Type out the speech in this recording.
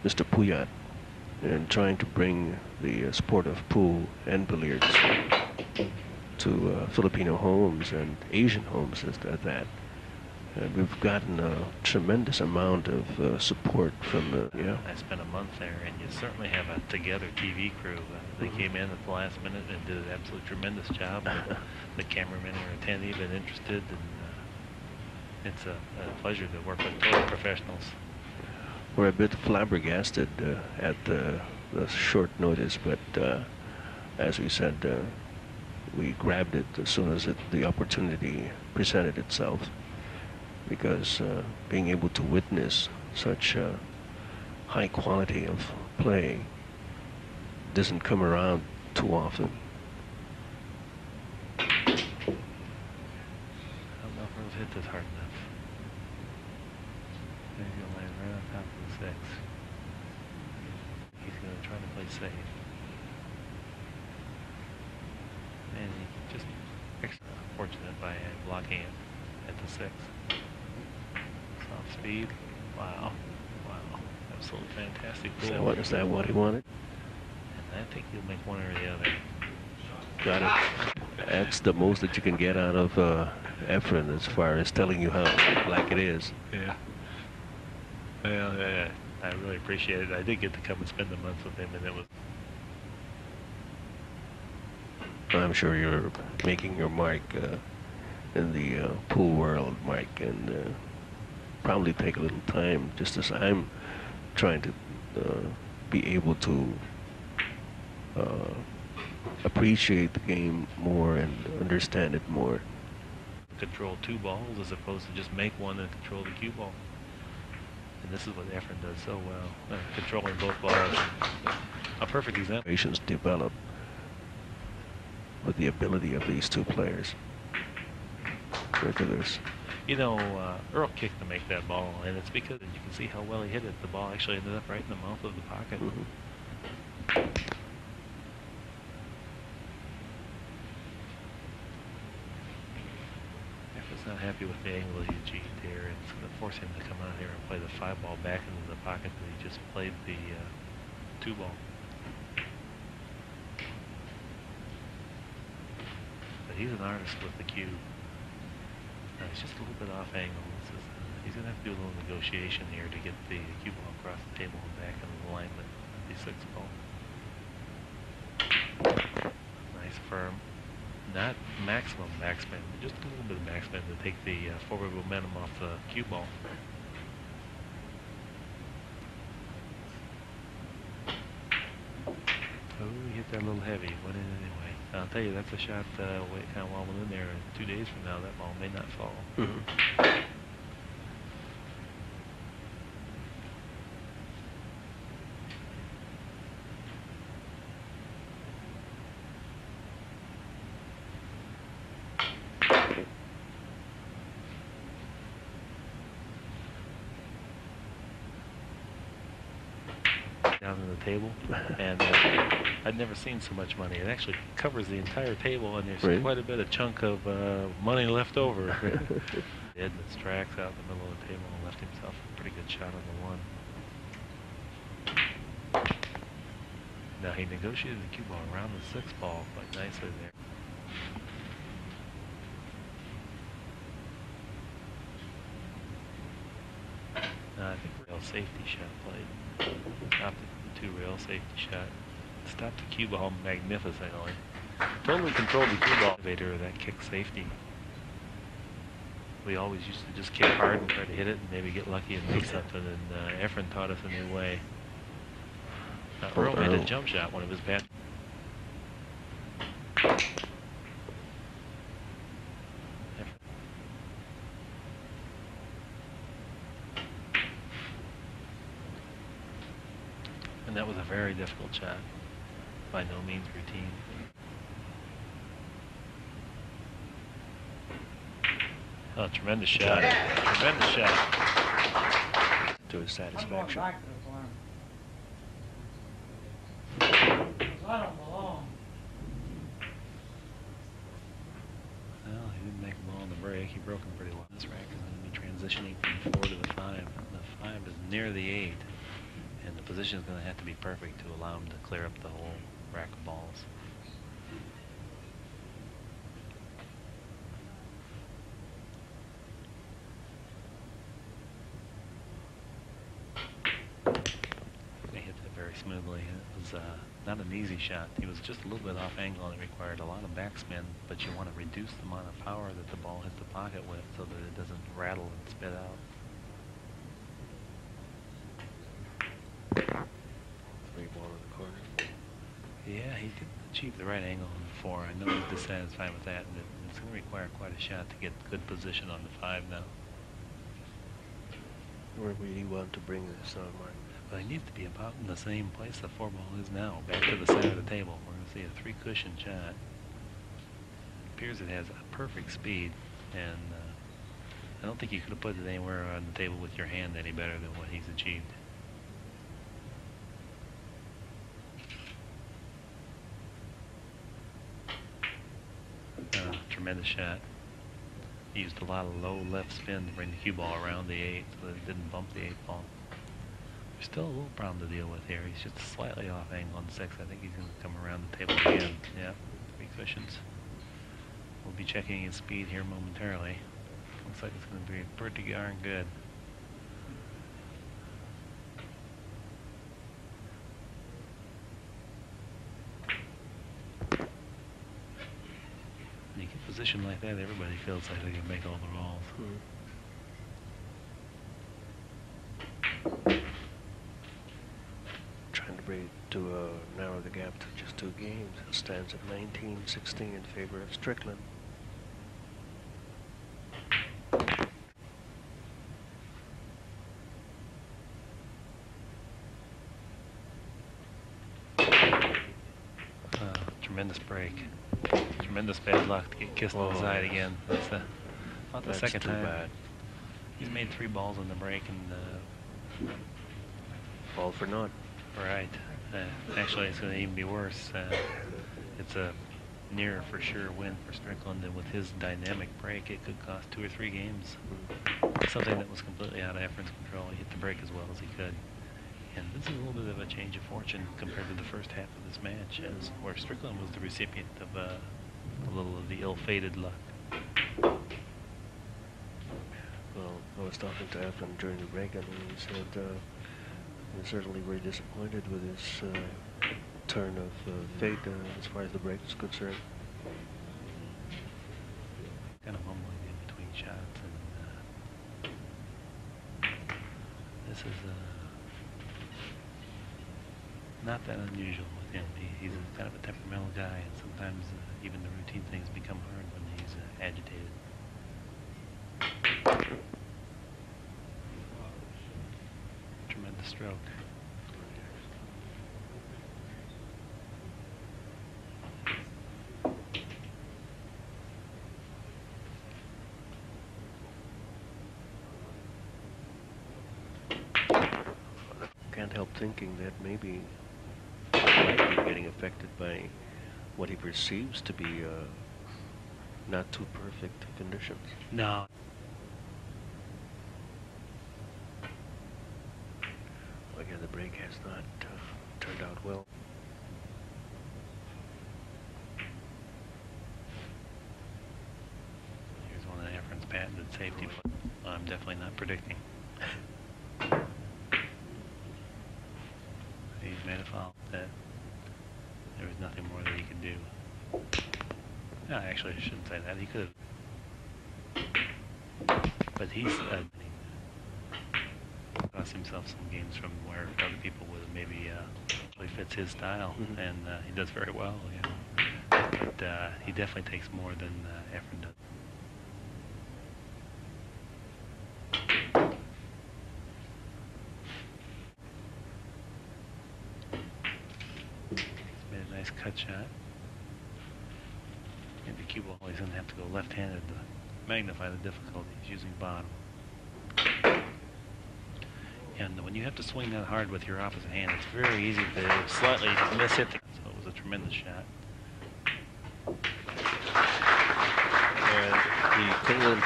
Mr. Puyat in trying to bring the sport of pool and billiards to Filipino homes and Asian homes at that. And we've gotten a tremendous amount of support from yeah. I spent a month there, and you certainly have a together TV crew. They came in at the last minute and did an absolutely tremendous job. The cameramen are attentive and interested, and it's a pleasure to work with total professionals. We're a bit flabbergasted at the short notice, but as we said, we grabbed it as soon as the opportunity presented itself, because being able to witness such high quality of play doesn't come around too often. I don't know if Earl's hit this hard enough. Maybe he'll land right on top of the 6. He's going to try to play safe. And he just extra fortunate by blocking it at the 6. Soft speed. Wow. Wow. Absolutely fantastic. So what is that what he wanted? And I think he'll make one or the other. Got it. That's the most that you can get out of Efren as far as telling you how like it is. Yeah. Well, yeah, I really appreciate it. I did get to come and spend a month with him, and it was. I'm sure you're making your mark in the pool world, Mike, and probably take a little time, just as I'm trying to be able to appreciate the game more and understand it more. Control 2 balls as opposed to just make one and control the cue ball. And this is what Efren does so well, controlling both balls. A perfect example. Patients develop with the ability of these two players. Look at this. You know, Earl kicked to make that ball, and it's because you can see how well he hit it. The ball actually ended up right in the mouth of the pocket. Efren's not happy with the angle he achieved here. It's going to force him to come out here and play the 5 ball back into the pocket that he just played the 2 ball. But he's an artist with the cue. It's just a little bit off angle. He's going to have to do a little negotiation here to get the cue ball across the table and back into alignment with the 6 ball. Nice firm. Not maximum backspin, but just a little bit of backspin to take the forward momentum off the cue ball. Oh, he hit that a little heavy. Went in anyway. I'll tell you, that's a shot kind of well within there. 2 days from now, that ball may not fall. Down on the table, and I'd never seen so much money. It actually covers the entire table, and there's quite a bit of chunk of money left over. Edmonds tracks out in the middle of the table and left himself a pretty good shot on the 1. Now he negotiated the cue ball around the 6 ball quite nicely there. I think real safety shot played. Stopped the 2 rail safety shot. Stopped the cue ball magnificently. Totally controlled the cue ball. Elevator that kick safety. We always used to just kick hard and try to hit it and maybe get lucky and make something. And Efren taught us a new way. Earl made a jump shot one of his bad. And that was a very difficult shot. By no means routine. Oh, tremendous shot. Tremendous shot. To his satisfaction. I don't belong. Well, he didn't make them all on the break. He broke them pretty well. This rack is going to be transitioning from the 4 to the 5. The 5 is near the 8. And the position is going to have to be perfect to allow him to clear up the whole rack of balls. He hit that very smoothly. It was not an easy shot. He was just a little bit off angle, and it required a lot of backspin, but you want to reduce the amount of power that the ball hits the pocket with so that it doesn't rattle and spit out. Three ball in the corner. Yeah, he did achieve the right angle on the 4. I know he's dissatisfied with that, and it's going to require quite a shot to get good position on the 5 now. Where would you want to bring this on, Mark? But he needs to be about in the same place the 4 ball is now, back to the center of the table. We're going to see a 3 cushion shot. It appears it has a perfect speed, and I don't think you could have put it anywhere on the table with your hand any better than what he's achieved. Tremendous shot. He used a lot of low left spin to bring the cue ball around the 8 so that it didn't bump the 8 ball. There's still a little problem to deal with here. He's just slightly off angle on 6. I think he's going to come around the table again. Yeah, 3 cushions. We'll be checking his speed here momentarily. Looks like it's going to be pretty darn good. When you get positioned like that, everybody feels like they can make all the balls. Trying to bring it to narrow the gap to just 2 games. It stands at 19-16 in favor of Strickland. Tremendous break. Tremendous bad luck to get kissed on the side again. That's about the second time. Bad. He's made 3 balls on the break and all for naught. Right. Actually, it's going to even be worse. It's a near for sure win for Strickland, and with his dynamic break, it could cost 2 or 3 games. Something that was completely out of Efren's control. He hit the break as well as he could. And this is a little bit of a change of fortune compared to the first half of this match, where Strickland was the recipient of a little of the ill-fated luck. Well, I was talking to Efren during the break, and he said he was certainly very disappointed with his turn of fate as far as the break is concerned. Kind of mumbling in between shots, and this is not that unusual with him. He's kind of a temperamental guy, and sometimes even the routine things become hard when he's agitated. Tremendous stroke. Can't help thinking that maybe he might be getting affected by what he perceives to be not too perfect conditions. No. Again, the break has not turned out well. Here's one of Efren's patented safety. I'm definitely not predicting. He's made a foul. That there was nothing more that he could do. No, actually, I shouldn't say that. He could have. But he's cost himself some games from where other people would have maybe really fits his style, and he does very well. Yeah. But he definitely takes more than Efren does. Nice cut shot. And the cue ball, he's going to have to go left-handed to magnify the difficulty. He's using bottom. And when you have to swing that hard with your opposite hand, it's very easy to slightly miss-hit. So it was a tremendous shot. And the Cleveland